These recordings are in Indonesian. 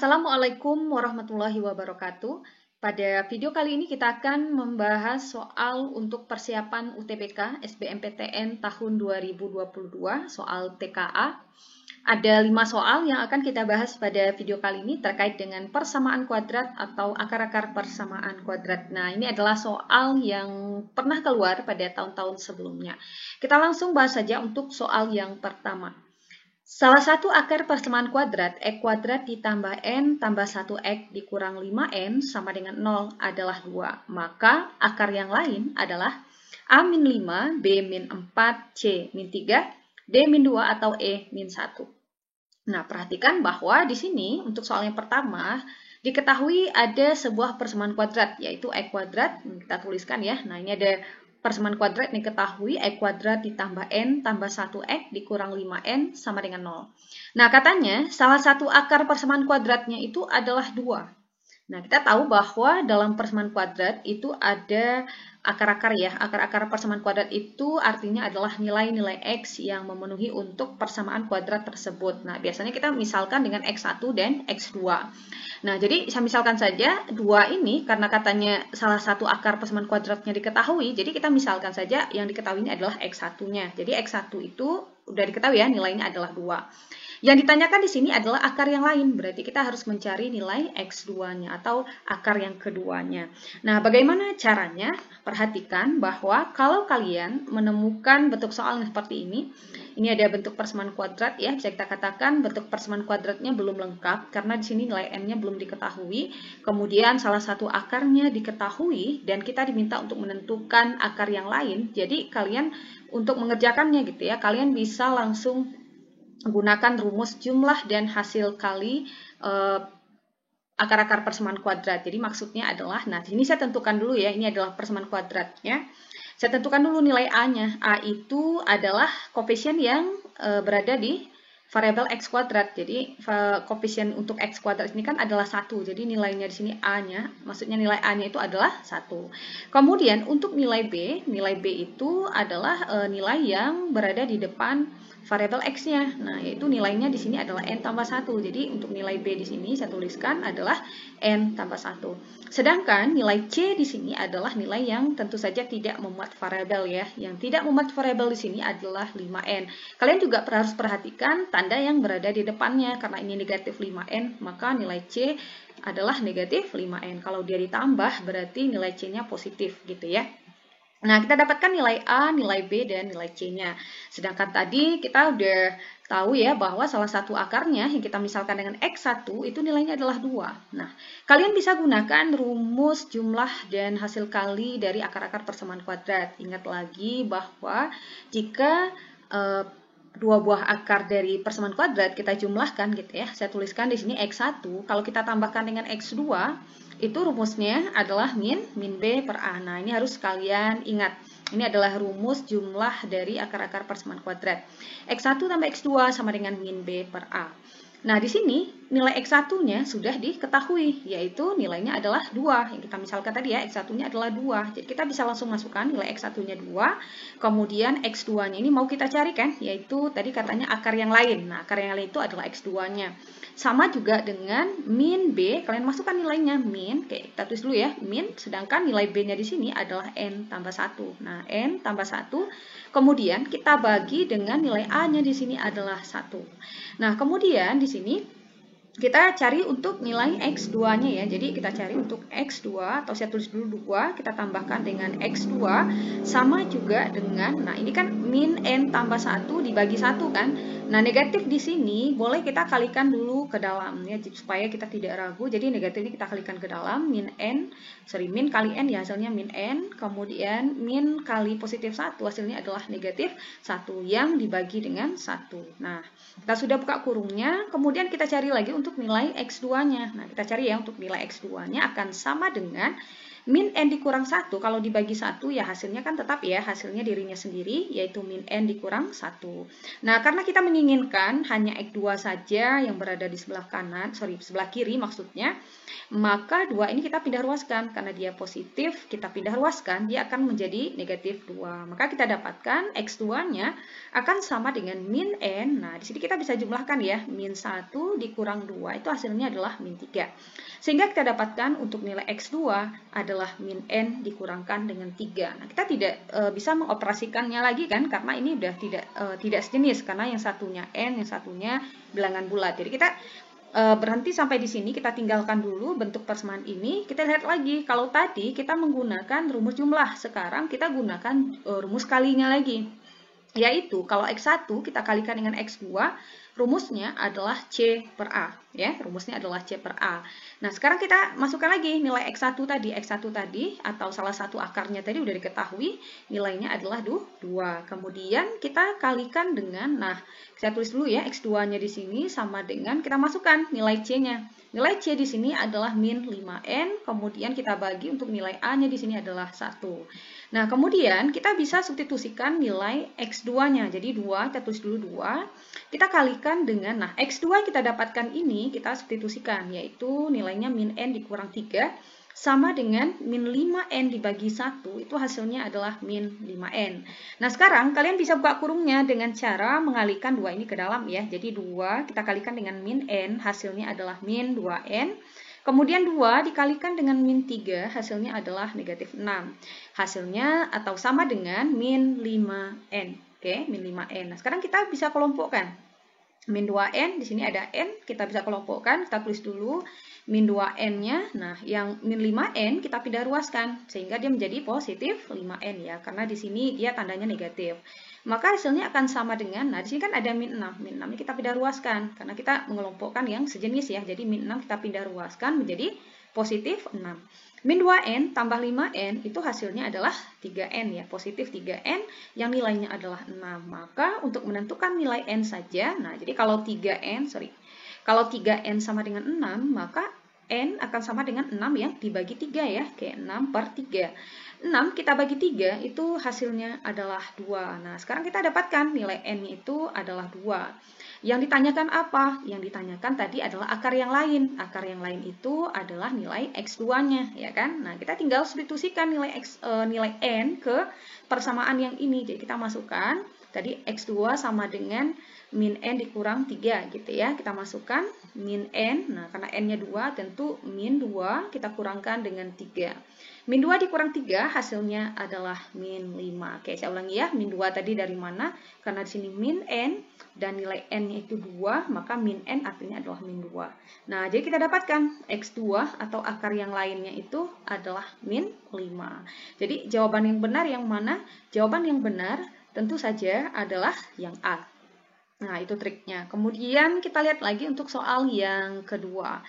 Assalamualaikum warahmatullahi wabarakatuh. Pada video kali ini kita akan membahas soal untuk persiapan UTBK SBMPTN tahun 2022, soal TKA. Ada 5 soal yang akan kita bahas pada video kali ini terkait dengan persamaan kuadrat atau akar-akar persamaan kuadrat. Nah, ini adalah soal yang pernah keluar pada tahun-tahun sebelumnya. Kita langsung bahas saja untuk soal yang pertama. Salah satu akar persamaan kuadrat, X kuadrat ditambah N tambah 1X dikurang 5N sama dengan 0 adalah 2. Maka akar yang lain adalah A-5, B-4, C-3, D-2 atau E-1. Nah, perhatikan bahwa di sini untuk soal yang pertama, diketahui ada sebuah persamaan kuadrat, yaitu X kuadrat. Kita tuliskan ya, nah ini ada persamaan kuadrat diketahui X kuadrat ditambah N tambah 1X dikurang 5N sama dengan 0. Nah, katanya salah satu akar persamaan kuadratnya itu adalah 2. Nah, kita tahu bahwa dalam persamaan kuadrat itu ada akar-akar ya. Akar-akar persamaan kuadrat itu artinya adalah nilai-nilai X yang memenuhi untuk persamaan kuadrat tersebut. Nah, biasanya kita misalkan dengan X1 dan X2. Nah, jadi saya misalkan saja 2 ini karena katanya salah satu akar persamaan kuadratnya diketahui, jadi kita misalkan saja yang diketahui ini adalah X1-nya. Jadi X1 itu udah diketahui ya, nilainya adalah 2. Yang ditanyakan di sini adalah akar yang lain, berarti kita harus mencari nilai X2-nya atau akar yang keduanya. Nah, bagaimana caranya? Perhatikan bahwa kalau kalian menemukan bentuk soal seperti ini ada bentuk persamaan kuadrat ya, bisa kita katakan bentuk persamaan kuadratnya belum lengkap karena di sini nilai N-nya belum diketahui. Kemudian salah satu akarnya diketahui dan kita diminta untuk menentukan akar yang lain. Jadi kalian untuk mengerjakannya gitu ya, kalian bisa langsung gunakan rumus jumlah dan hasil kali akar-akar persamaan kuadrat. Jadi maksudnya adalah, nah ini saya tentukan dulu ya, ini adalah persamaan kuadratnya. Saya tentukan dulu nilai A-nya. A itu adalah koefisien yang berada di variabel X kuadrat. Jadi koefisien untuk X kuadrat ini kan adalah 1. Jadi nilainya di sini A-nya, maksudnya nilai A-nya itu adalah 1. Kemudian untuk nilai B itu adalah nilai yang berada di depan variabel X-nya. Nah, yaitu nilainya di sini adalah N tambah 1. Jadi untuk nilai B di sini saya tuliskan adalah N tambah 1. Sedangkan nilai C di sini adalah nilai yang tentu saja tidak memuat variabel ya. Yang tidak memuat variabel di sini adalah 5N. Kalian juga harus perhatikan tanda yang berada di depannya. Karena ini negatif 5N, maka nilai C adalah negatif 5N. Kalau dia ditambah berarti nilai C-nya positif gitu ya. Nah, kita dapatkan nilai A, nilai B, dan nilai C-nya. Sedangkan tadi kita udah tahu ya bahwa salah satu akarnya yang kita misalkan dengan X1 itu nilainya adalah 2. Nah, kalian bisa gunakan rumus jumlah dan hasil kali dari akar-akar persamaan kuadrat. Ingat lagi bahwa jika dua buah akar dari persamaan kuadrat kita jumlahkan gitu ya. Saya tuliskan di sini X1, kalau kita tambahkan dengan X2 itu rumusnya adalah min B per A. Nah, ini harus kalian ingat. Ini adalah rumus jumlah dari akar-akar persamaan kuadrat. X1 tambah X2 sama dengan min B per A. Nah, di sini nilai X1-nya sudah diketahui, yaitu nilainya adalah 2. Yang kita misalkan tadi ya, X1-nya adalah 2. Jadi kita bisa langsung masukkan nilai X1-nya 2, kemudian X2-nya ini mau kita cari kan, yaitu tadi katanya akar yang lain. Nah, akar yang lain itu adalah X2-nya. Sama juga dengan min B, kalian masukkan nilainya min, oke, kita tulis dulu ya, min, sedangkan nilai B-nya di sini adalah N tambah 1. Nah, N tambah 1, kemudian kita bagi dengan nilai A-nya di sini adalah 1. Nah, kemudian di sini kita cari untuk nilai X2-nya ya. Jadi kita cari untuk X2 atau saya tulis dulu 2, kita tambahkan dengan X2 sama juga dengan, nah ini kan min N tambah 1 dibagi 1 kan. Nah, negatif di sini boleh kita kalikan dulu ke dalam ya supaya kita tidak ragu. Jadi negatifnya kita kalikan ke dalam, min kali N ya hasilnya min N, kemudian min kali positif 1 hasilnya adalah negatif 1 yang dibagi dengan 1. Nah, kita sudah buka kurungnya, kemudian kita cari lagi untuk nilai X2-nya. Nah, kita cari ya untuk nilai X2-nya akan sama dengan Min N dikurang 1, kalau dibagi 1 ya hasilnya kan tetap ya, hasilnya dirinya sendiri, yaitu min N dikurang 1. Nah, karena kita menginginkan hanya X2 saja yang berada di sebelah kanan, sebelah kiri maksudnya, maka 2 ini kita pindah ruaskan. Karena dia positif, kita pindah ruaskan, dia akan menjadi negatif 2. Maka kita dapatkan X2-nya akan sama dengan min N. Nah, di sini kita bisa jumlahkan ya, min 1 dikurang 2, itu hasilnya adalah min 3. Sehingga kita dapatkan untuk nilai X2 adalah min N dikurangkan dengan 3. Nah, kita tidak bisa mengoperasikannya lagi kan, karena ini udah tidak sejenis, karena yang satunya N, yang satunya bilangan bulat. Jadi kita berhenti sampai di sini, kita tinggalkan dulu bentuk persamaan ini. Kita lihat lagi, kalau tadi kita menggunakan rumus jumlah, sekarang kita gunakan rumus kalinya lagi. Yaitu kalau X1 kita kalikan dengan X2, rumusnya adalah C per A. Ya, rumusnya adalah C per A. Nah, sekarang kita masukkan lagi nilai X1 tadi. X1 tadi, atau salah satu akarnya tadi udah diketahui, nilainya adalah 2. Kemudian kita kalikan dengan, nah, saya tulis dulu ya, X2-nya di sini sama dengan, kita masukkan nilai C-nya. Nilai C di sini adalah min 5N, kemudian kita bagi untuk nilai A-nya di sini adalah 1. Nah, kemudian kita bisa substitusikan nilai X2-nya. Jadi 2, kita tulis dulu 2. Kita kalikan dengan, nah, X2 kita dapatkan ini, kita substitusikan, yaitu nilainya min N dikurang 3, sama dengan min 5N dibagi 1, itu hasilnya adalah min 5N. Nah, sekarang kalian bisa buka kurungnya dengan cara mengalihkan 2 ini ke dalam ya. Jadi 2 kita kalikan dengan min N, hasilnya adalah min 2N. Kemudian 2 dikalikan dengan min 3, hasilnya adalah negatif 6. Hasilnya atau sama dengan min 5N. Oke, min 5N. Nah, sekarang kita bisa kelompokkan. Min 2N, di sini ada N, kita bisa kelompokkan, kita tulis dulu min 2N-nya. Nah, yang min 5N kita pindah ruaskan, sehingga dia menjadi positif 5N ya, karena di sini dia tandanya negatif. Maka hasilnya akan sama dengan, nah di sini kan ada min 6, min 6 ini kita pindah ruaskan, karena kita mengelompokkan yang sejenis ya, jadi min 6 kita pindah ruaskan menjadi positif 6. Min 2N tambah 5N itu hasilnya adalah 3N ya, positif 3N yang nilainya adalah 6. Maka untuk menentukan nilai N saja, nah jadi kalau 3N sama dengan 6, maka N akan sama dengan 6 yang dibagi 3 ya, kayak 6 per 3. 6 kita bagi 3 itu hasilnya adalah 2. Nah, sekarang kita dapatkan nilai N itu adalah 2. Yang ditanyakan apa? Yang ditanyakan tadi adalah akar yang lain. Akar yang lain itu adalah nilai X2-nya, ya kan? Nah, kita tinggal substitusikan nilai N ke persamaan yang ini. Jadi kita masukkan tadi X2 sama dengan min N dikurang 3 gitu ya. Kita masukkan min N. Nah, karena N-nya 2, tentu min 2 kita kurangkan dengan 3. Min 2 dikurang 3 hasilnya adalah min 5. Oke, saya ulangi ya. Min 2 tadi dari mana? Karena di sini min N dan nilai N-nya itu 2, maka min N artinya adalah min 2. Nah, jadi kita dapatkan X2 atau akar yang lainnya itu adalah min 5. Jadi jawaban yang benar yang mana? Jawaban yang benar tentu saja adalah yang A. Nah, itu triknya. Kemudian kita lihat lagi untuk soal yang kedua.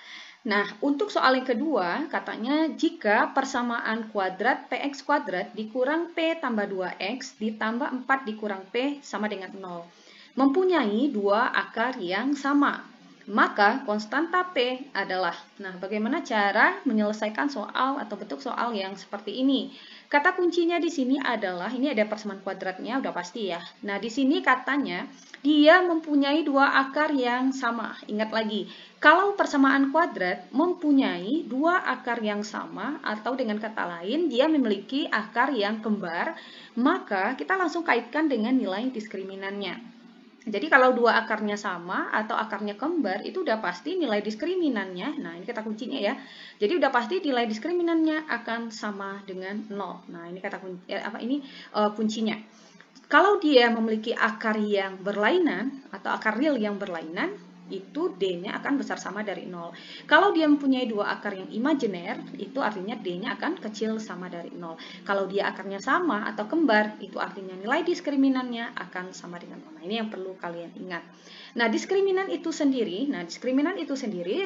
Nah, untuk soal yang kedua, katanya jika persamaan kuadrat PX kuadrat dikurang P tambah 2X ditambah 4 dikurang P sama dengan 0, mempunyai dua akar yang sama, maka konstanta P adalah, nah bagaimana cara menyelesaikan soal atau bentuk soal yang seperti ini? Kata kuncinya di sini adalah, ini ada persamaan kuadratnya, udah pasti ya. Nah, di sini katanya dia mempunyai dua akar yang sama. Ingat lagi, kalau persamaan kuadrat mempunyai dua akar yang sama, atau dengan kata lain, dia memiliki akar yang kembar, maka kita langsung kaitkan dengan nilai diskriminannya. Jadi kalau dua akarnya sama atau akarnya kembar, itu udah pasti nilai diskriminannya, nah ini kata kuncinya ya. Jadi udah pasti nilai diskriminannya akan sama dengan 0. Nah, ini kata kuncinya. Kalau dia memiliki akar yang berlainan atau akar real yang berlainan, itu D-nya akan besar sama dari 0. Kalau dia mempunyai dua akar yang imajiner, itu artinya D-nya akan kecil sama dari 0. Kalau dia akarnya sama atau kembar, itu artinya nilai diskriminannya akan sama dengan 0. Nah, ini yang perlu kalian ingat. Nah, diskriminan itu sendiri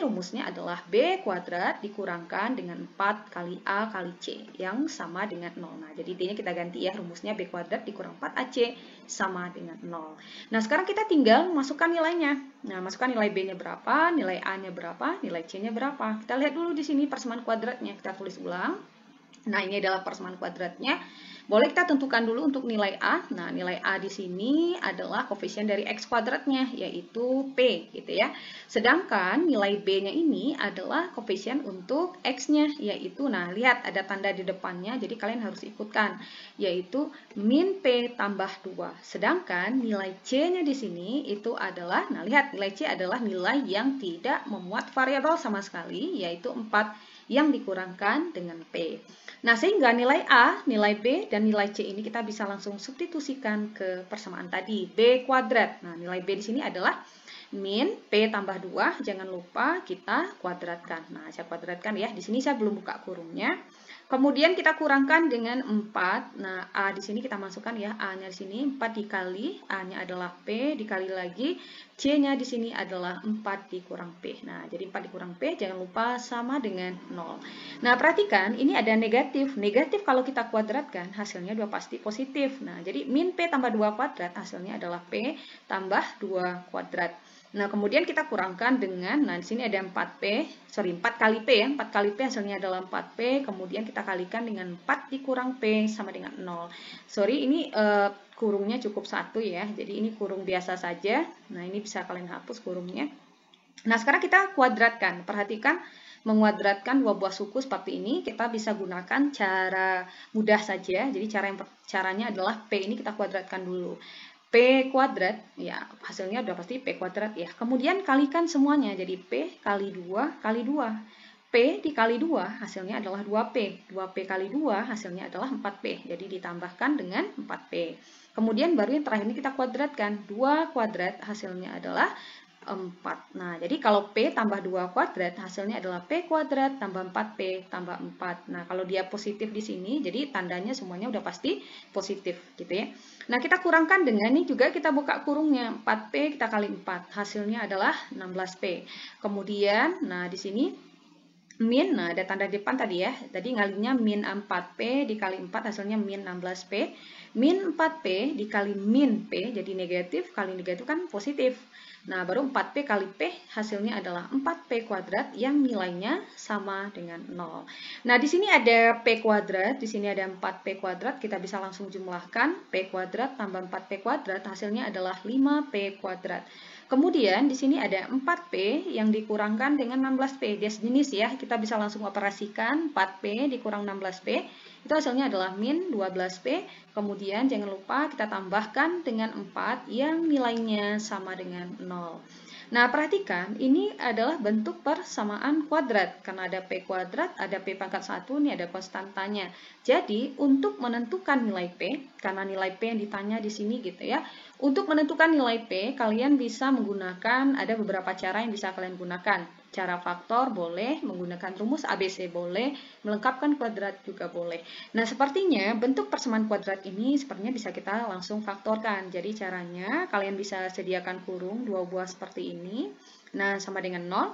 rumusnya adalah B kuadrat dikurangkan dengan 4 kali A kali C yang sama dengan 0. Nah, jadi D-nya kita ganti ya, rumusnya B kuadrat dikurang 4AC sama dengan 0. Nah, sekarang kita tinggal masukkan nilainya. Nah, masukkan nilai B-nya berapa, nilai A-nya berapa, nilai C-nya berapa. Kita lihat dulu di sini persamaan kuadratnya. Kita tulis ulang. Nah, ini adalah persamaan kuadratnya. Boleh kita tentukan dulu untuk nilai A. Nah, nilai A di sini adalah koefisien dari X kuadratnya, yaitu P, gitu ya. Sedangkan nilai B-nya ini adalah koefisien untuk X-nya, yaitu, nah, lihat ada tanda di depannya, jadi kalian harus ikutkan, yaitu min P tambah 2. Sedangkan nilai C-nya di sini itu adalah, nah, lihat, nilai C adalah nilai yang tidak memuat variabel sama sekali, yaitu 4 yang dikurangkan dengan P. Nah, sehingga nilai A, nilai B, dan nilai C ini kita bisa langsung substitusikan ke persamaan tadi, B kuadrat. Nah, nilai B di sini adalah min P tambah 2, jangan lupa kita kuadratkan. Nah, saya kuadratkan ya, di sini saya belum buka kurungnya. Kemudian kita kurangkan dengan 4. Nah, A di sini kita masukkan ya, A-nya di sini 4 dikali, A-nya adalah P, dikali lagi, C-nya di sini adalah 4 dikurang P. Nah, jadi 4 dikurang P, jangan lupa sama dengan 0. Nah, perhatikan, ini ada negatif. Negatif kalau kita kuadratkan, hasilnya udah pasti positif. Nah, jadi min P tambah 2 kuadrat, hasilnya adalah P tambah 2 kuadrat. Nah, kemudian kita kurangkan dengan, nah di sini ada 4 kali P ya, 4 kali P hasilnya adalah 4P, kemudian kita kalikan dengan 4 dikurang P sama dengan 0. Sorry, ini kurungnya cukup 1 ya, jadi ini kurung biasa saja. Nah, ini bisa kalian hapus kurungnya. Nah, sekarang kita kuadratkan, perhatikan, menguadratkan dua buah suku seperti ini, kita bisa gunakan cara mudah saja, jadi caranya adalah P ini kita kuadratkan dulu. P kuadrat, ya hasilnya udah pasti P kuadrat ya. Kemudian kalikan semuanya, jadi P kali 2 kali 2. P dikali 2 hasilnya adalah 2P. 2P kali 2 hasilnya adalah 4P. Jadi ditambahkan dengan 4P. Kemudian baru yang terakhir ini kita kuadratkan. 2 kuadrat hasilnya adalah 4. Nah, jadi kalau P tambah 2 kuadrat, hasilnya adalah P kuadrat tambah 4P tambah 4. Nah, kalau dia positif di sini, jadi tandanya semuanya udah pasti positif, gitu ya. Nah, kita kurangkan dengan ini juga kita buka kurungnya. 4P kita kali 4, hasilnya adalah 16P. Kemudian, nah di sini min, nah ada tanda depan tadi ya. Tadi ngalinya min 4P dikali 4 hasilnya min 16P. Min 4P dikali min P, jadi negatif kali negatif kan positif. Nah, baru 4P kali P hasilnya adalah 4P kuadrat yang nilainya sama dengan 0. Nah, di sini ada P kuadrat, di sini ada 4P kuadrat, kita bisa langsung jumlahkan. P kuadrat tambah 4P kuadrat hasilnya adalah 5P kuadrat. Kemudian di sini ada 4P yang dikurangkan dengan 16P. Dia sejenis ya, kita bisa langsung operasikan 4P dikurang 16P. Itu hasilnya adalah min 12P. Kemudian jangan lupa kita tambahkan dengan 4 yang nilainya sama dengan 0. Nah, perhatikan, ini adalah bentuk persamaan kuadrat. Karena ada P kuadrat, ada P pangkat 1, ini ada konstantanya. Jadi, untuk menentukan nilai P, karena nilai P yang ditanya di sini gitu ya, untuk menentukan nilai P, kalian bisa menggunakan, ada beberapa cara yang bisa kalian gunakan. Cara faktor boleh, menggunakan rumus ABC boleh, melengkapkan kuadrat juga boleh. Nah, sepertinya bentuk persamaan kuadrat ini sepertinya bisa kita langsung faktorkan. Jadi caranya kalian bisa sediakan kurung 2 buah seperti ini. Nah, sama dengan 0.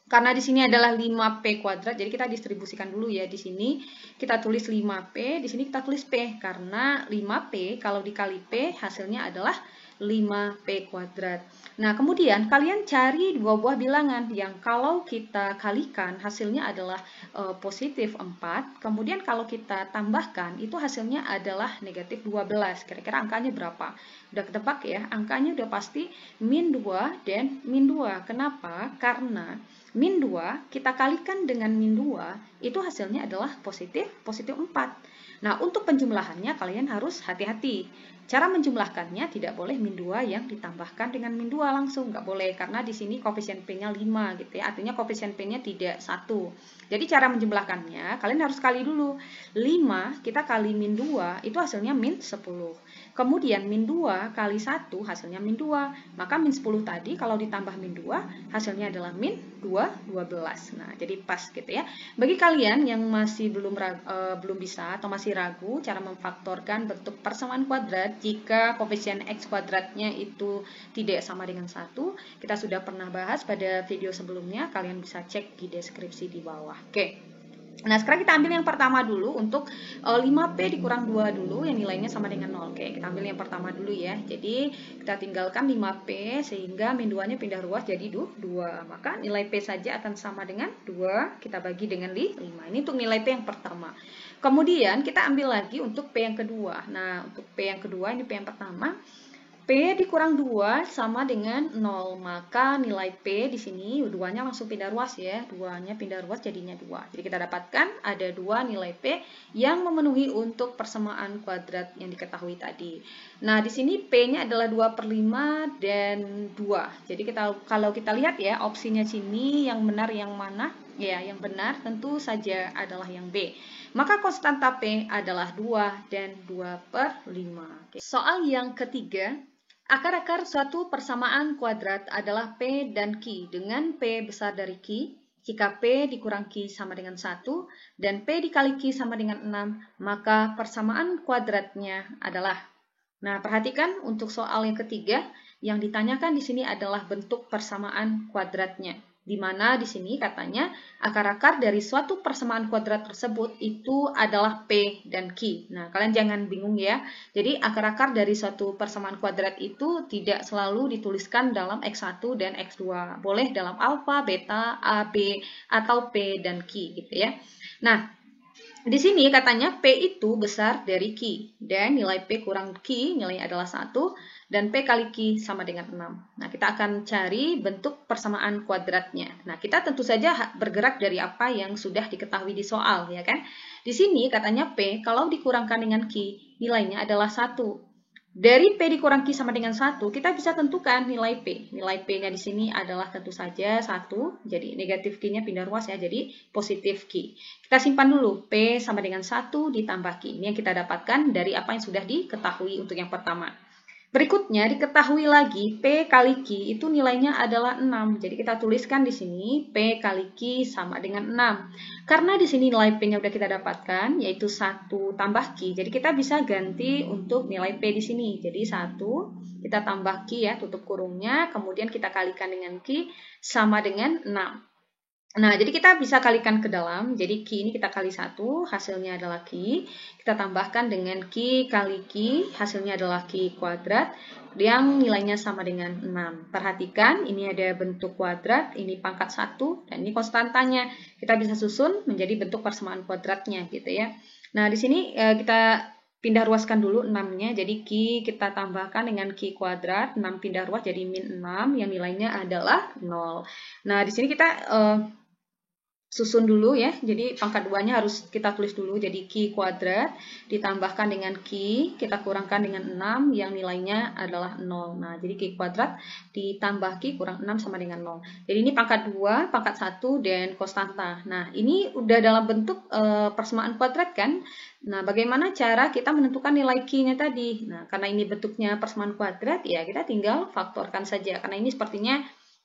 Karena di sini adalah 5P kuadrat, jadi kita distribusikan dulu ya. Di sini kita tulis 5P, di sini kita tulis P. Karena 5P kalau dikali P hasilnya adalah 5P kuadrat. Nah, kemudian kalian cari dua buah bilangan yang kalau kita kalikan hasilnya adalah positif 4. Kemudian kalau kita tambahkan itu hasilnya adalah negatif 12. Kira-kira angkanya berapa? Udah ketebak ya, angkanya udah pasti min 2 dan min 2. Kenapa? Karena min 2 kita kalikan dengan min 2 itu hasilnya adalah positif 4. Nah, untuk penjumlahannya kalian harus hati-hati. Cara menjumlahkannya tidak boleh min 2 yang ditambahkan dengan min 2 langsung, nggak boleh karena di sini koefisien P-nya 5 gitu ya. Artinya koefisien P-nya tidak 1. Jadi cara menjumlahkannya kalian harus kali dulu. 5 kita kali min 2 itu hasilnya min 10. Kemudian min 2 kali 1 hasilnya min 2. Maka min 10 tadi kalau ditambah min 2 hasilnya adalah min 12. Nah, jadi pas gitu ya. Bagi kalian yang masih belum bisa atau masih ragu cara memfaktorkan bentuk persamaan kuadrat jika koefisien X kuadratnya itu tidak sama dengan 1, kita sudah pernah bahas pada video sebelumnya, kalian bisa cek di deskripsi di bawah. Oke. Nah, sekarang kita ambil yang pertama dulu untuk 5P dikurang 2 dulu yang nilainya sama dengan 0. Oke, kita ambil yang pertama dulu ya. Jadi, kita tinggalkan 5P sehingga min 2-nya pindah ruas jadi 2. Maka nilai P saja akan sama dengan 2. Kita bagi dengan 5. Ini untuk nilai P yang pertama. Kemudian, kita ambil lagi untuk P yang kedua. Nah, untuk P yang kedua, ini P yang pertama. P dikurang 2 sama dengan 0. Maka nilai P di sini 2-nya langsung pindah ruas ya. 2-nya pindah ruas jadinya 2. Jadi kita dapatkan ada 2 nilai P yang memenuhi untuk persamaan kuadrat yang diketahui tadi. Nah, di sini P-nya adalah 2/5 dan 2. Jadi kalau kita lihat ya, opsinya sini yang benar yang mana? Ya, yang benar tentu saja adalah yang B. Maka konstanta P adalah 2 dan 2/5. Oke. Soal yang ketiga, akar-akar suatu persamaan kuadrat adalah P dan Q dengan P besar dari Q. Jika P dikurang Q sama dengan 1 dan P dikali Q sama dengan 6, maka persamaan kuadratnya adalah. Nah, perhatikan untuk soal yang ketiga, yang ditanyakan di sini adalah bentuk persamaan kuadratnya. Di mana di sini katanya akar-akar dari suatu persamaan kuadrat tersebut itu adalah P dan Q. Nah, kalian jangan bingung ya. Jadi, akar-akar dari suatu persamaan kuadrat itu tidak selalu dituliskan dalam X1 dan X2. Boleh dalam alfa, beta, A, B, atau P dan Q gitu ya. Nah, di sini katanya P itu besar dari Q. Dan nilai P kurang Q, nilainya adalah 1. Dan P kali Q sama dengan 6. Nah, kita akan cari bentuk persamaan kuadratnya. Nah, kita tentu saja bergerak dari apa yang sudah diketahui di soal, ya kan? Di sini katanya P, kalau dikurangkan dengan Q, nilainya adalah 1. Dari P dikurang Q sama dengan 1, kita bisa tentukan nilai P. Nilai P-nya di sini adalah tentu saja 1. Jadi negatif Q-nya pindah ruas ya, jadi positif Q. Kita simpan dulu, P sama dengan 1 ditambah Q. Ini yang kita dapatkan dari apa yang sudah diketahui untuk yang pertama. Berikutnya diketahui lagi P kali Q itu nilainya adalah 6. Jadi kita tuliskan di sini P kali Q sama dengan 6. Karena di sini nilai P-nya udah kita dapatkan yaitu 1 tambah Q. Jadi kita bisa ganti untuk nilai P di sini. Jadi 1 kita tambah Q ya, tutup kurungnya, kemudian kita kalikan dengan Q sama dengan 6. Nah, jadi kita bisa kalikan ke dalam. Jadi Q ini kita kali 1, hasilnya adalah Q. Kita tambahkan dengan Q kali Q, hasilnya adalah Q kuadrat, yang nilainya sama dengan 6. Perhatikan, ini ada bentuk kuadrat, ini pangkat 1, dan ini konstantanya. Kita bisa susun menjadi bentuk persamaan kuadratnya, gitu ya. Nah, di sini kita pindah ruaskan dulu 6-nya. Jadi Q kita tambahkan dengan Q kuadrat, 6 pindah ruas jadi min 6, yang nilainya adalah 0. Nah, di sini kita susun dulu ya, jadi pangkat 2-nya harus kita tulis dulu, jadi Q kuadrat ditambahkan dengan Q, kita kurangkan dengan 6 yang nilainya adalah 0. Nah, jadi Q kuadrat ditambah Q kurang 6 sama dengan 0. Jadi ini pangkat 2, pangkat 1, dan konstanta. Nah, ini udah dalam bentuk persamaan kuadrat kan? Nah, bagaimana cara kita menentukan nilai Q-nya tadi? Nah, karena ini bentuknya persamaan kuadrat, ya kita tinggal faktorkan saja, karena ini sepertinya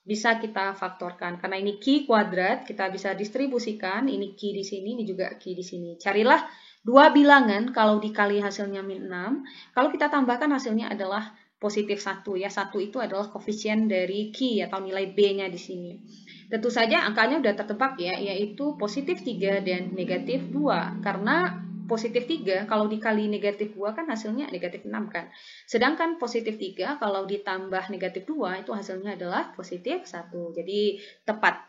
bisa kita faktorkan. Karena ini Q kuadrat, kita bisa distribusikan. Ini Q di sini, ini juga Q di sini. Carilah dua bilangan kalau dikali hasilnya min 6. Kalau kita tambahkan hasilnya adalah positif 1 ya. 1 itu adalah koefisien dari Q atau nilai B-nya di sini. Tentu saja angkanya udah tertebak ya, yaitu positif 3 dan negatif 2. Karena positif 3 kalau dikali negatif 2 kan hasilnya negatif 6 kan. Sedangkan positif 3 kalau ditambah negatif 2 itu hasilnya adalah positif 1. Jadi tepat.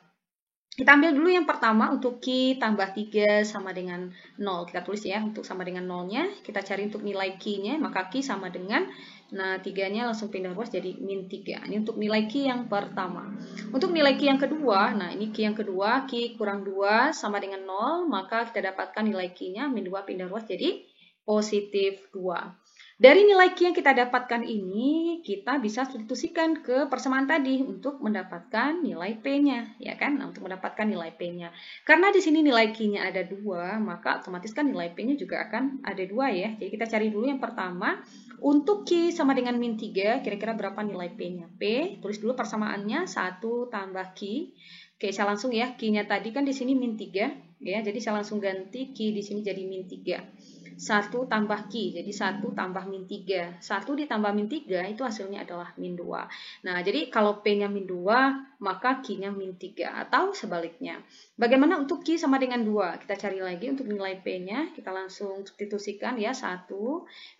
Kita ambil dulu yang pertama untuk Q tambah 3 sama dengan 0. Kita tulis ya untuk sama dengan 0-nya. Kita cari untuk nilai Q-nya, maka Q sama dengan, nah 3-nya langsung pindah ruas jadi min 3. Ini untuk nilai Q yang pertama. Untuk nilai Q yang kedua, nah ini Q yang kedua, Q kurang 2 sama dengan 0, maka kita dapatkan nilai Q-nya min 2 pindah ruas jadi positif 2. Dari nilai Q yang kita dapatkan ini, kita bisa substitusikan ke persamaan tadi untuk mendapatkan nilai P-nya, ya kan? Nah, untuk mendapatkan nilai P-nya. Karena di sini nilai Q-nya ada 2, maka otomatis kan nilai P-nya juga akan ada 2 ya. Jadi kita cari dulu yang pertama, untuk Q sama dengan min 3, kira-kira berapa nilai P-nya? P, tulis dulu persamaannya, 1 tambah Q. Oke, saya langsung ya, Q-nya tadi kan di sini min 3, ya. Jadi saya langsung ganti Q di sini jadi min 3. 1 tambah Q. Jadi 1 tambah min 3. 1 ditambah min 3 itu hasilnya adalah min 2. Nah, jadi kalau P-nya min 2, maka Q-nya min 3. Atau sebaliknya. Bagaimana untuk Q sama dengan 2? Kita cari lagi untuk nilai P-nya. Kita langsung substitusikan ya 1.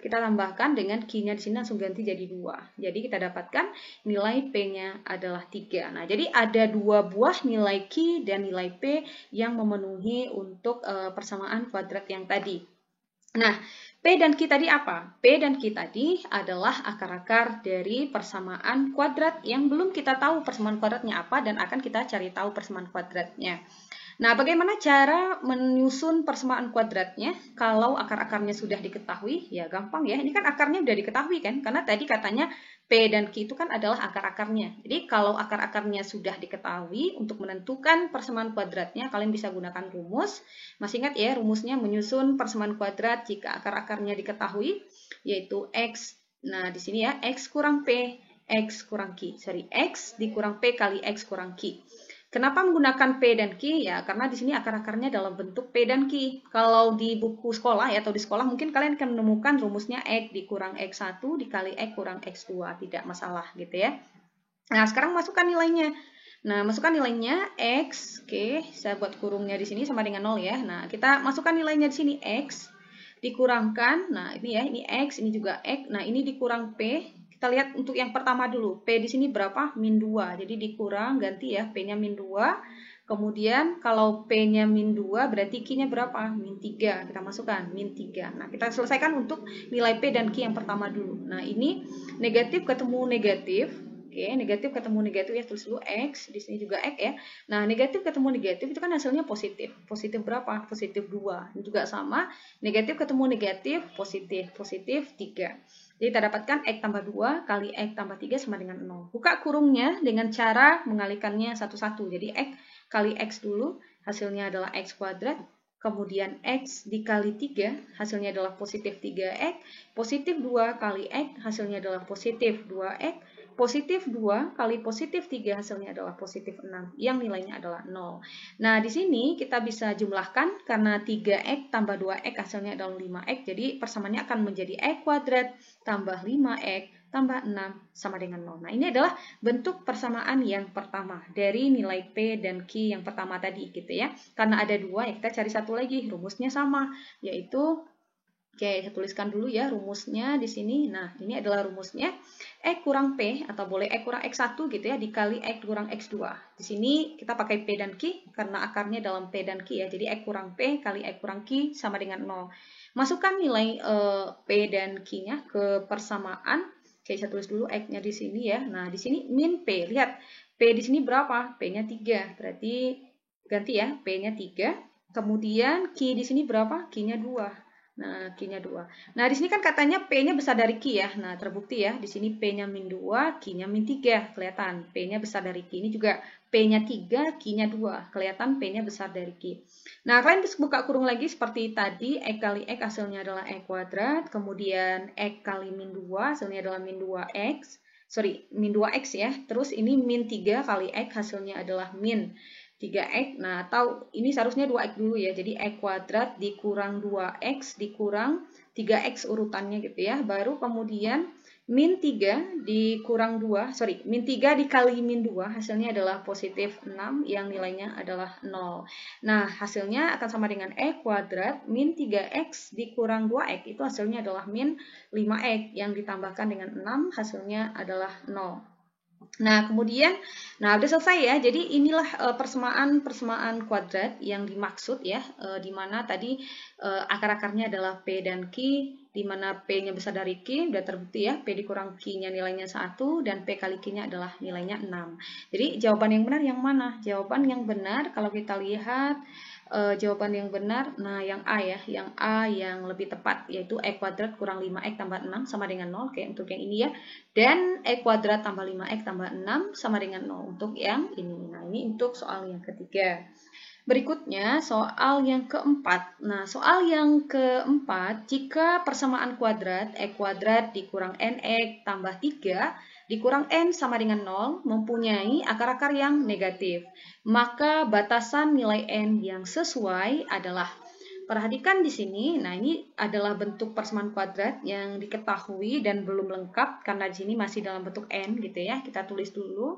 Kita tambahkan dengan Q-nya di sini langsung ganti jadi 2. Jadi kita dapatkan nilai P-nya adalah 3. Nah, jadi ada 2 buah nilai Q dan nilai P yang memenuhi untuk persamaan kuadrat yang tadi. Nah, P dan Q tadi apa? P dan Q tadi adalah akar-akar dari persamaan kuadrat yang belum kita tahu persamaan kuadratnya apa dan akan kita cari tahu persamaan kuadratnya. Nah, bagaimana cara menyusun persamaan kuadratnya kalau akar-akarnya sudah diketahui? Ya, gampang ya. Ini kan akarnya sudah diketahui kan? Karena tadi katanya P dan Q itu kan adalah akar-akarnya. Jadi, kalau akar-akarnya sudah diketahui, untuk menentukan persamaan kuadratnya, kalian bisa gunakan rumus. Masih ingat ya, rumusnya menyusun persamaan kuadrat jika akar-akarnya diketahui, yaitu X. Nah, di sini ya, X kurang P, X kurang Q. Sorry, X dikurang P kali X kurang Q. Kenapa menggunakan P dan Q? Ya, karena di sini akar-akarnya dalam bentuk P dan Q. Kalau di buku sekolah ya, atau di sekolah mungkin kalian akan menemukan rumusnya X dikurang X1 dikali X kurang X2. Tidak masalah gitu ya. Nah, sekarang masukkan nilainya. Nah, masukkan nilainya X. Oke, saya buat kurungnya di sini sama dengan 0 ya. Nah, kita masukkan nilainya di sini X dikurangkan. Nah, ini ya, ini X, ini juga X. Nah, ini dikurang P. Kita lihat untuk yang pertama dulu. P di sini berapa? Min 2. Jadi dikurang, ganti ya. P-nya min 2. Kemudian kalau P-nya min 2, berarti Q-nya berapa? Min 3. Kita masukkan, min 3. Nah, kita selesaikan untuk nilai P dan Q yang pertama dulu. Nah, ini negatif ketemu negatif. Oke, negatif ketemu negatif ya, tulis dulu X. Di sini juga X ya. Nah, negatif ketemu negatif itu kan hasilnya positif. Positif berapa? Positif 2. Ini juga sama. Negatif ketemu negatif, positif. Positif 3. Jadi kita dapatkan X tambah 2 kali X tambah 3 sama dengan 0. Buka kurungnya dengan cara mengalihkannya satu-satu. Jadi X kali X dulu, hasilnya adalah X kuadrat. Kemudian X dikali 3, hasilnya adalah positif 3X. Positif 2 kali X, hasilnya adalah positif 2X. Positif 2 kali positif 3 hasilnya adalah positif 6 yang nilainya adalah 0. Nah, di sini kita bisa jumlahkan karena 3X tambah 2X hasilnya adalah 5X. Jadi persamaannya akan menjadi X kuadrat tambah 5X tambah 6 sama dengan 0. Nah, ini adalah bentuk persamaan yang pertama dari nilai P dan Q yang pertama tadi gitu ya. Karena ada 2 ya kita cari satu lagi, rumusnya sama yaitu oke, saya tuliskan dulu ya rumusnya di sini. Nah, ini adalah rumusnya X kurang P atau boleh X kurang X1 gitu ya dikali X kurang X2. Di sini kita pakai P dan Q karena akarnya dalam P dan Q ya. Jadi X kurang P kali X kurang Q sama dengan 0. Masukkan nilai P dan Q-nya ke persamaan. Oke, saya tulis dulu X-nya di sini ya. Nah, di sini min P. Lihat, P di sini berapa? P-nya 3. Berarti ganti ya, P-nya 3. Kemudian Q di sini berapa? Q-nya 2. Nah, Q-nya 2. Nah, di sini kan katanya P-nya besar dari Q ya. Nah, terbukti ya. Di sini P-nya min 2, Q-nya min 3. Kelihatan P-nya besar dari Q. Ini juga P-nya 3, Q-nya 2. Kelihatan P-nya besar dari Q. Nah, kalian bisa buka kurung lagi seperti tadi. X kali X hasilnya adalah X kuadrat. Kemudian X kali min 2 hasilnya adalah min 2X. Sorry, min 2X ya. Terus ini min 3 kali X hasilnya adalah min 3X, nah atau ini seharusnya 2X dulu ya, jadi X kuadrat dikurang 2X dikurang 3X urutannya gitu ya, baru kemudian min 3 dikurang 2, sorry, min 3 dikali min 2, hasilnya adalah positif 6 yang nilainya adalah 0. Nah, hasilnya akan sama dengan X kuadrat min 3X dikurang 2X, itu hasilnya adalah min 5X yang ditambahkan dengan 6, hasilnya adalah 0. Nah, kemudian, udah selesai ya. Jadi inilah persamaan kuadrat yang dimaksud ya, di mana tadi akar-akarnya adalah P dan Q, di mana P-nya besar dari Q, udah terbukti ya, P dikurang Q-nya nilainya 1, dan P kali Q-nya adalah nilainya 6. Jadi jawaban yang benar yang mana? Jawaban yang benar kalau kita lihat jawaban yang benar, nah yang A ya, yang A yang lebih tepat, yaitu X kuadrat kurang 5X tambah 6 sama dengan 0, kayak untuk yang ini ya, dan X kuadrat tambah 5X tambah 6 sama dengan 0 untuk yang ini. Nah, ini untuk soal yang ketiga. Berikutnya, soal yang keempat. Nah, soal yang keempat, jika persamaan kuadrat X kuadrat dikurang NX tambah 3 dikurang N sama dengan 0 mempunyai akar-akar yang negatif, maka batasan nilai N yang sesuai adalah. Perhatikan di sini, nah ini adalah bentuk persamaan kuadrat yang diketahui dan belum lengkap karena di sini masih dalam bentuk n gitu ya. Kita tulis dulu.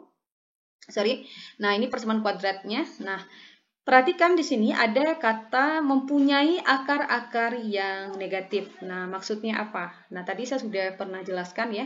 Sorry. Nah, ini persamaan kuadratnya. Nah, perhatikan di sini ada kata mempunyai akar-akar yang negatif. Nah, maksudnya apa? Nah, tadi saya sudah pernah jelaskan ya.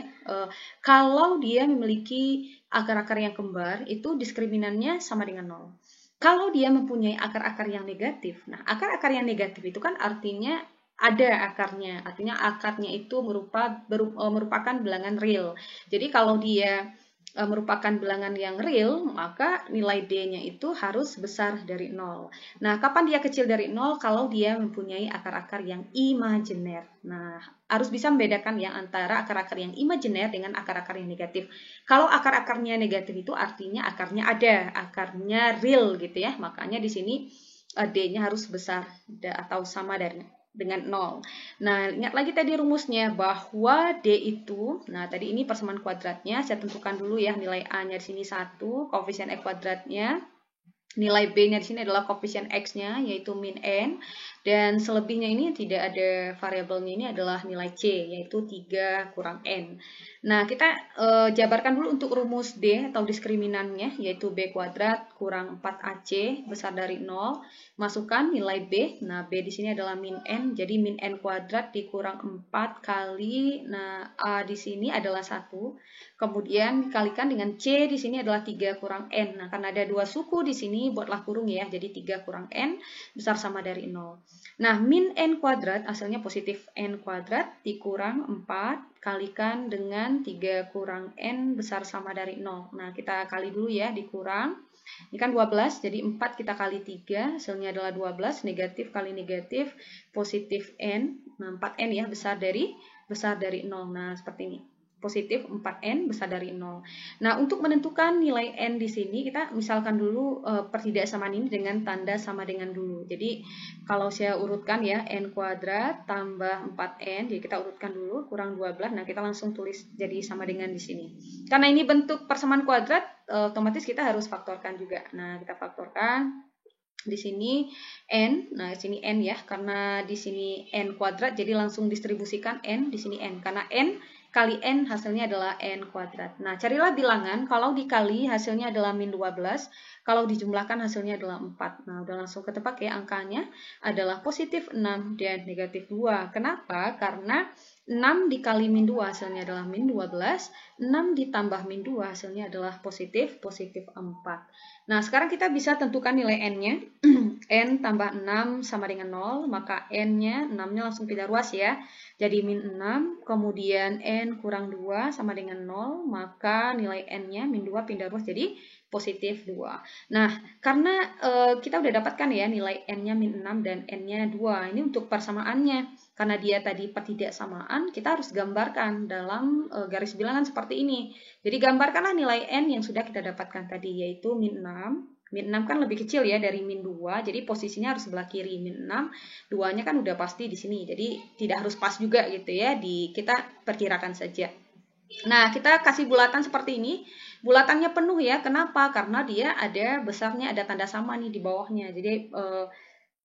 Kalau dia memiliki akar-akar yang kembar, itu diskriminannya sama dengan 0. Kalau dia mempunyai akar-akar yang negatif, nah akar-akar yang negatif itu kan artinya ada akarnya, artinya akarnya itu merupakan bilangan real. Jadi kalau dia merupakan bilangan yang real, maka nilai D-nya itu harus besar dari 0. Nah, kapan dia kecil dari 0? Kalau dia mempunyai akar-akar yang imajiner. Nah, harus bisa membedakan ya antara akar-akar yang imajiner dengan akar-akar yang negatif. Kalau akar-akarnya negatif itu artinya akarnya ada, akarnya real gitu ya. Makanya di sini D-nya harus besar atau sama dengan 0. Nah, ingat lagi tadi rumusnya bahwa D itu, nah tadi ini persamaan kuadratnya, saya tentukan dulu ya nilai A-nya di sini 1, koefisien E kuadratnya. Nilai B-nya di sini adalah koefisien X-nya, yaitu min N. Dan selebihnya ini tidak ada variabelnya, ini adalah nilai C, yaitu 3 kurang N. Nah, kita jabarkan dulu untuk rumus D atau diskriminannya, yaitu B kuadrat kurang 4AC besar dari 0. Masukkan nilai B. Nah, B di sini adalah min N, jadi min N kuadrat dikurang 4 kali, nah A di sini adalah 1. Kemudian dikalikan dengan C di sini adalah 3 kurang N. Nah, karena ada dua suku di sini, buatlah kurung ya. Jadi 3 kurang N besar sama dari 0. Nah, min N kuadrat hasilnya positif N kuadrat dikurang 4 kalikan dengan 3 kurang N besar sama dari 0. Nah, kita kali dulu ya, dikurang. Ini kan 12, jadi 4 kita kali 3, hasilnya adalah 12, negatif kali negatif, positif N. Nah, 4N ya, besar dari 0. Nah, seperti ini. Positif 4N besar dari 0. Nah, untuk menentukan nilai N di sini, kita misalkan dulu pertidaksamaan ini dengan tanda sama dengan dulu. Jadi, kalau saya urutkan ya, N kuadrat tambah 4N, jadi kita urutkan dulu, kurang 12. Nah, kita langsung tulis jadi sama dengan di sini. Karena ini bentuk persamaan kuadrat, otomatis kita harus faktorkan juga. Nah, kita faktorkan. Di sini N, nah di sini N ya, karena di sini N kuadrat, jadi langsung distribusikan N, di sini N. Karena N kali N hasilnya adalah N kuadrat. Nah, carilah bilangan, kalau dikali hasilnya adalah min 12, kalau dijumlahkan hasilnya adalah 4. Nah, udah langsung ketebak ya angkanya adalah positif 6 dan negatif 2. Kenapa? Karena 6 dikali min 2 hasilnya adalah min 12, 6 ditambah min 2 hasilnya adalah positif 4. Nah, sekarang kita bisa tentukan nilai N-nya. N tambah 6 sama dengan 0, maka N-nya, 6-nya langsung pindah ruas ya. Jadi min 6, kemudian N kurang 2 sama dengan 0, maka nilai N-nya min 2 pindah ruas jadi positif 2. Nah, karena kita udah dapatkan ya nilai N-nya min 6 dan N-nya 2. Ini untuk persamaannya. Karena dia tadi pertidaksamaan, kita harus gambarkan dalam garis bilangan seperti ini. Jadi gambarkanlah nilai N yang sudah kita dapatkan tadi, yaitu min 6. Min 6 kan lebih kecil ya dari min 2, jadi posisinya harus sebelah kiri. Min 6, 2-nya kan udah pasti di sini, jadi tidak harus pas juga gitu ya, kita perkirakan saja. Nah, kita kasih bulatan seperti ini. Bulatannya penuh ya, kenapa? Karena dia ada besarnya, ada tanda sama nih di bawahnya. Jadi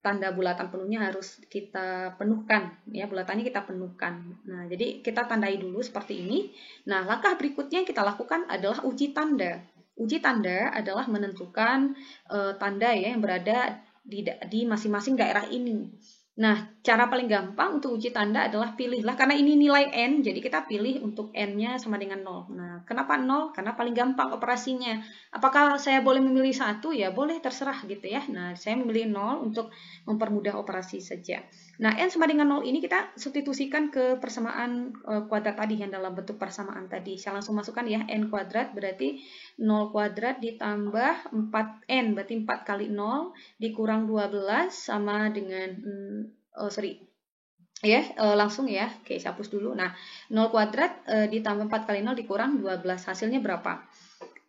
tanda bulatan penuhnya harus kita penuhkan ya, bulatannya kita penuhkan. Nah, jadi kita tandai dulu seperti ini. Nah, langkah berikutnya yang kita lakukan adalah uji tanda. Uji tanda adalah menentukan tanda ya yang berada di masing-masing daerah ini. Nah, cara paling gampang untuk uji tanda adalah pilihlah, karena ini nilai N, jadi kita pilih untuk N-nya sama dengan 0. Nah, kenapa 0? Karena paling gampang operasinya. Apakah saya boleh memilih 1? Ya, boleh, terserah gitu ya. Nah, saya memilih 0 untuk mempermudah operasi saja. Nah, N sama dengan 0 ini kita substitusikan ke persamaan kuadrat tadi yang dalam bentuk persamaan tadi. Saya langsung masukkan ya, N kuadrat berarti 0 kuadrat ditambah 4N, berarti 4 kali 0 dikurang 12 sama dengan langsung ya. Oke, saya hapus dulu. Nah, 0 kuadrat ditambah 4 kali 0 dikurang 12. Hasilnya berapa?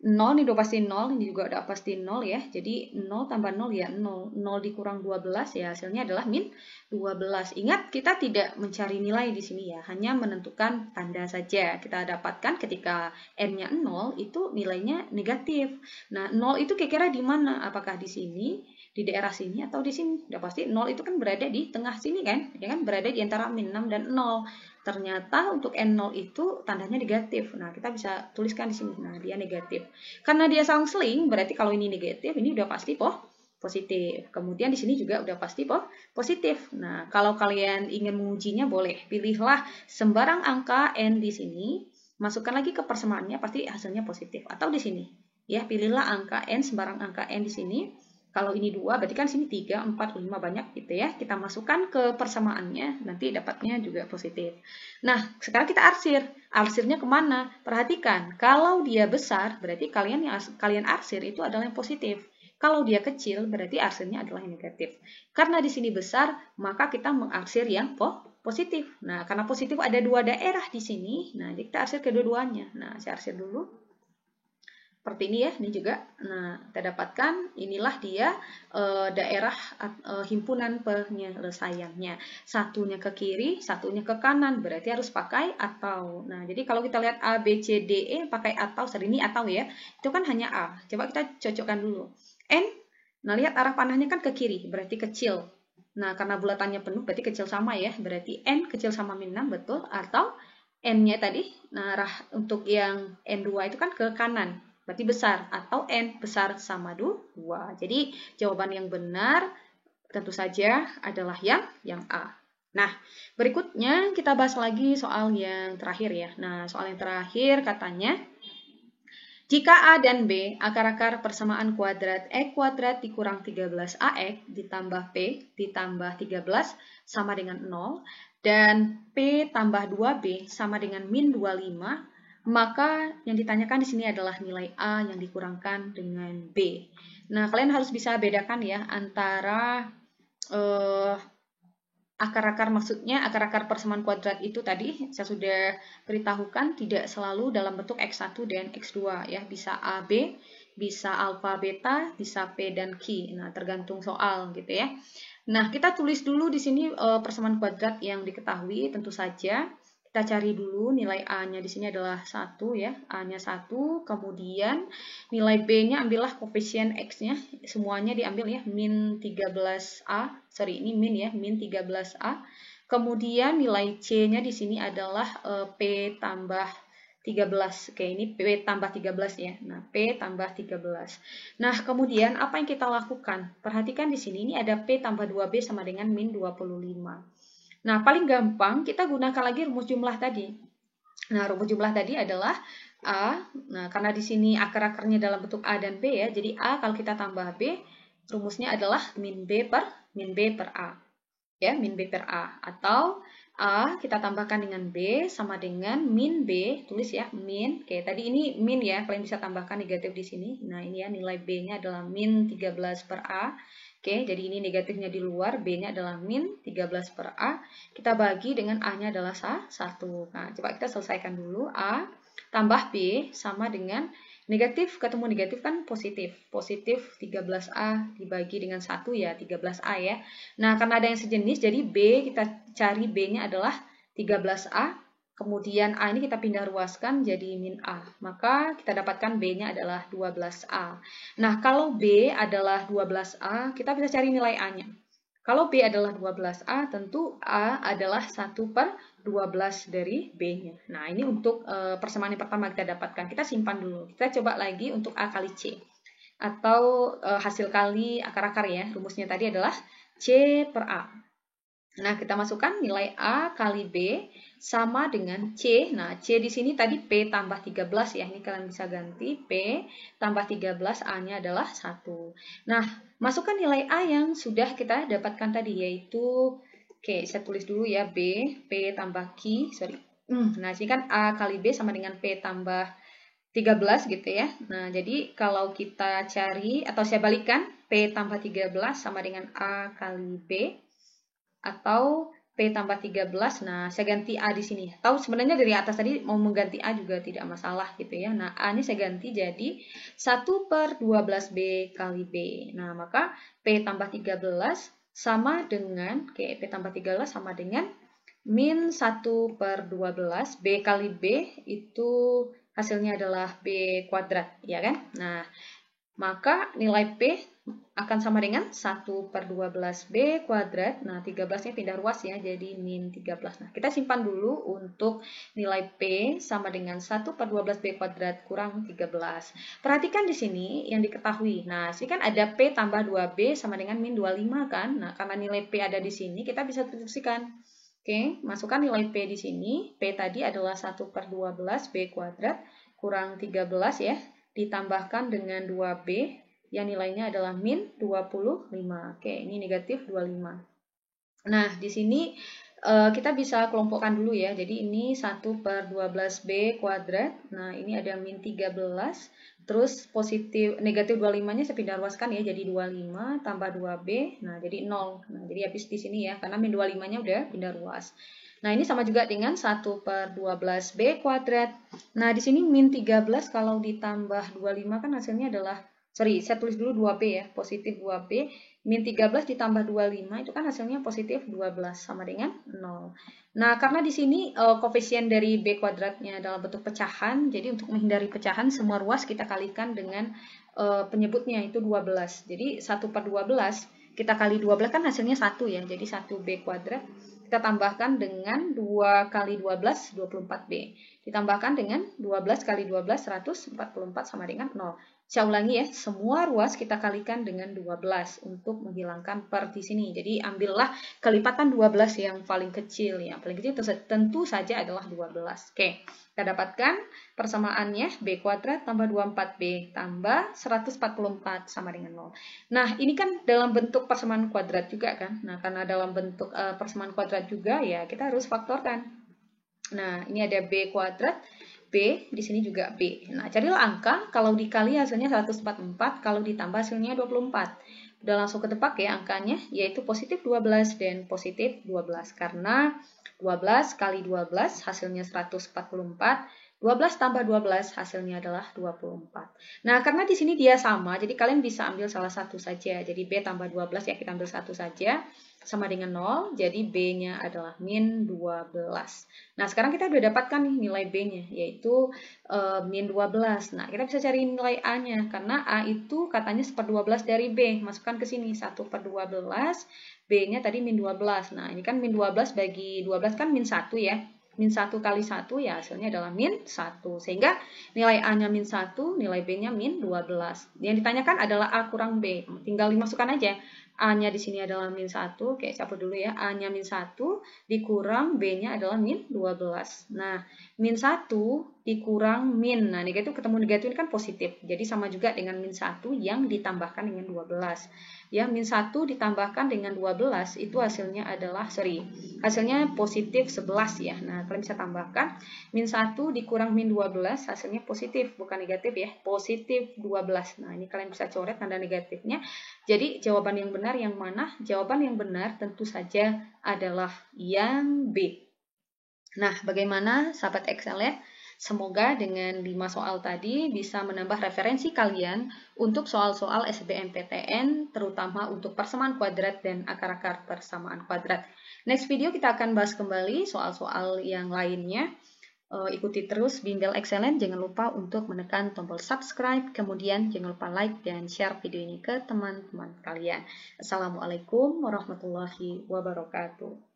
0 ini udah pasti 0, ini juga udah pasti 0 ya. Jadi 0 tambah 0 ya 0. 0 dikurang 12 ya hasilnya adalah min 12. Ingat kita tidak mencari nilai di sini ya, hanya menentukan tanda saja. Kita dapatkan ketika n-nya 0 itu nilainya negatif. Nah, 0 itu kira-kira di mana? Apakah di sini, di daerah sini atau di sini? Udah pasti 0 itu kan berada di tengah sini kan? Ya kan berada di antara min 6 dan 0. Ternyata untuk N0 itu tandanya negatif. Nah, kita bisa tuliskan di sini. Nah, dia negatif. Karena dia selang-seling, berarti kalau ini negatif, ini udah pasti positif. Kemudian di sini juga udah pasti positif. Nah, kalau kalian ingin mengujinya boleh. Pilihlah sembarang angka N di sini, masukkan lagi ke persamaannya, pasti hasilnya positif. Atau di sini. Ya, pilihlah angka N, sembarang angka N di sini. Kalau ini 2, berarti kan sini 3, 4, 5 banyak gitu ya. Kita masukkan ke persamaannya, nanti dapatnya juga positif. Nah, sekarang kita arsir. Arsirnya kemana? Perhatikan, kalau dia besar, berarti kalian arsir itu adalah yang positif. Kalau dia kecil, berarti arsirnya adalah yang negatif. Karena di sini besar, maka kita mengarsir yang positif. Nah, karena positif ada 2 daerah di sini, nah jadi kita arsir kedua-duanya. Nah, saya arsir dulu. Seperti ini ya, ini juga. Nah, kita dapatkan inilah dia daerah himpunan penyelesaiannya. Satunya ke kiri, satunya ke kanan, berarti harus pakai atau. Nah, jadi kalau kita lihat A, B, C, D, E pakai atau, ini atau ya, itu kan hanya A. Coba kita cocokkan dulu. N, nah lihat arah panahnya kan ke kiri, berarti kecil. Nah, karena bulatannya penuh, berarti kecil sama ya, berarti N kecil sama min 6, betul. Atau N-nya tadi, nah arah untuk yang N2 itu kan ke kanan. Berarti besar, atau N besar sama 2. Jadi jawaban yang benar tentu saja adalah yang A. Nah, berikutnya kita bahas lagi soal yang terakhir ya. Nah, soal yang terakhir katanya, jika A dan B akar-akar persamaan kuadrat E kuadrat dikurang 13AX ditambah P ditambah 13 sama dengan 0, dan P tambah 2B sama dengan min 25, maka yang ditanyakan di sini adalah nilai A yang dikurangkan dengan B. Nah, kalian harus bisa bedakan ya antara akar-akar, maksudnya akar-akar persamaan kuadrat itu tadi saya sudah beritahukan tidak selalu dalam bentuk X1 dan X2 ya, bisa AB, bisa alfa beta, bisa P dan Q. Nah, tergantung soal gitu ya. Nah, kita tulis dulu di sini persamaan kuadrat yang diketahui tentu saja. Kita cari dulu nilai A-nya di sini adalah 1 ya, A-nya 1, kemudian nilai B-nya ambillah koefisien X-nya, semuanya diambil ya, min 13A, sorry ini min ya, min 13A. Kemudian nilai C-nya di sini adalah P tambah 13. Oke, ini P tambah 13 ya. Nah, P tambah 13. Nah, kemudian apa yang kita lakukan? Perhatikan di sini ini ada P tambah 2B sama dengan min 25. Nah, paling gampang kita gunakan lagi rumus jumlah tadi. Nah, rumus jumlah tadi adalah A. Nah, karena di sini akar-akarnya dalam bentuk A dan B ya. Jadi A kalau kita tambah B, rumusnya adalah min B per A. Ya, min B per A. Atau A kita tambahkan dengan B sama dengan min B, tulis ya, min. Oke, tadi ini min ya, kalian bisa tambahkan negatif di sini. Nah, ini ya nilai B-nya adalah min 13 per A. Oke, jadi ini negatifnya di luar, B-nya adalah min 13 per A. Kita bagi dengan A-nya adalah 1. Nah, coba kita selesaikan dulu. A tambah B sama dengan negatif ketemu negatif kan positif. Positif 13A dibagi dengan 1 ya, 13A ya. Nah, karena ada yang sejenis, jadi B kita cari B-nya adalah 13A. Kemudian A ini kita pindah ruaskan jadi min A. Maka kita dapatkan B-nya adalah 12A. Nah, kalau B adalah 12A, kita bisa cari nilai A-nya. Kalau B adalah 12A, tentu A adalah 1 per 12 dari B-nya. Nah, ini untuk persamaan yang pertama kita dapatkan. Kita simpan dulu. Kita coba lagi untuk A kali C. Atau hasil kali akar-akar ya. Rumusnya tadi adalah C per A. Nah, kita masukkan nilai A kali B sama dengan C. Nah, C di sini tadi P tambah 13 ya. Ini kalian bisa ganti P tambah 13, A-nya adalah 1. Nah, masukkan nilai A yang sudah kita dapatkan tadi, yaitu, oke, saya tulis dulu ya, B, P tambah Q, sorry. Nah, sini kan A kali B sama dengan P tambah 13 gitu ya. Nah, jadi kalau kita cari, atau saya balikkan, P tambah 13 sama dengan A kali B. Atau P tambah 13, nah saya ganti A di sini. Tahu sebenarnya dari atas tadi mau mengganti A juga tidak masalah gitu ya. Nah, A-nya saya ganti jadi 1/12B kali B. Nah, maka P tambah 13 sama dengan, oke, P tambah 13 sama dengan min 1/12, B kali B itu hasilnya adalah B kuadrat, ya kan? Nah, maka nilai P akan sama dengan 1/12B kuadrat. Nah, 13-nya pindah ruas ya, jadi min 13. Nah, kita simpan dulu untuk nilai P sama dengan 1/12B kuadrat kurang 13. Perhatikan di sini yang diketahui. Nah, sini kan ada P tambah 2B sama dengan min 25 kan. Nah, karena nilai P ada di sini, kita bisa deduksikan. Oke, masukkan nilai P di sini. P tadi adalah 1/12B kuadrat kurang 13 ya. Ditambahkan dengan 2B yang nilainya adalah min 25. Oke, ini negatif 25. Nah, di sini kita bisa kelompokkan dulu ya. Jadi ini 1/12B kuadrat. Nah, ini ada min 13. Terus negatif 25-nya saya pindah ruaskan ya. Jadi 25 tambah 2B. Nah, jadi 0. Nah, jadi habis di sini ya. Karena min 25-nya udah pindah ruas. Nah, ini sama juga dengan 1/12B kuadrat. Nah, di sini min 13 kalau ditambah 25 kan hasilnya adalah, saya tulis dulu 2B ya, positif 2B. Min 13 ditambah 25 itu kan hasilnya positif 12 sama dengan 0. Nah, karena di sini koefisien dari B kuadratnya dalam bentuk pecahan, jadi untuk menghindari pecahan, semua ruas kita kalikan dengan penyebutnya itu 12. Jadi 1/12 kita kali 12 kan hasilnya 1 ya, jadi 1B kuadrat. Kita tambahkan dengan 2 kali 12, 24B. Ditambahkan dengan 12 kali 12, 144 sama dengan 0. Saya ulangi ya, semua ruas kita kalikan dengan 12 untuk menghilangkan per di sini. Jadi ambillah kelipatan 12 yang paling kecil. Yang paling kecil tentu saja adalah 12. Oke, kita dapatkan persamaannya B kuadrat tambah 24B tambah 144 sama dengan 0. Nah, ini kan dalam bentuk persamaan kuadrat juga kan. Nah, karena dalam bentuk persamaan kuadrat juga ya kita harus faktorkan. Nah, ini ada B kuadrat, B, di sini juga B. Nah, carilah angka, kalau dikali hasilnya 144, kalau ditambah hasilnya 24. Udah langsung ketebak ya angkanya, yaitu positif 12 dan positif 12. Karena 12 kali 12 hasilnya 144, 12 tambah 12 hasilnya adalah 24. Nah, karena di sini dia sama, jadi kalian bisa ambil salah satu saja. Jadi B tambah 12 ya, kita ambil satu saja. Sama dengan 0, jadi B-nya adalah min 12. Nah, sekarang kita sudah dapatkan nih nilai B-nya, yaitu min 12. Nah, kita bisa cari nilai A-nya, karena A itu katanya 1/12 dari B. Masukkan ke sini, 1/12, B-nya tadi min 12. Nah, ini kan min 12 bagi 12 kan min 1 ya. Min 1 kali 1 ya hasilnya adalah min 1. Sehingga nilai A-nya min 1, nilai B-nya min 12. Yang ditanyakan adalah A kurang B. Tinggal dimasukkan aja. A-nya di sini adalah min 1, oke, cabut dulu ya. A-nya min 1 dikurang B-nya adalah min 12. Nah, min 1 dikurang min. Nah, negatif ketemu negatif ini kan positif. Jadi sama juga dengan min 1 yang ditambahkan dengan 12. Ya, min 1 ditambahkan dengan 12 itu hasilnya adalah, hasilnya positif 11 ya. Nah, kalian bisa tambahkan min 1 dikurang min 12 hasilnya positif, bukan negatif ya. Positif 12. Nah, ini kalian bisa coret tanda negatifnya. Jadi jawaban yang benar yang mana? Jawaban yang benar tentu saja adalah yang B. Nah, bagaimana sahabat Excel ya? Semoga dengan 5 soal tadi bisa menambah referensi kalian untuk soal-soal SBMPTN, terutama untuk persamaan kuadrat dan akar-akar persamaan kuadrat. Next video kita akan bahas kembali soal-soal yang lainnya. Ikuti terus Bimbel Excellent, jangan lupa untuk menekan tombol subscribe, kemudian jangan lupa like dan share video ini ke teman-teman kalian. Assalamualaikum warahmatullahi wabarakatuh.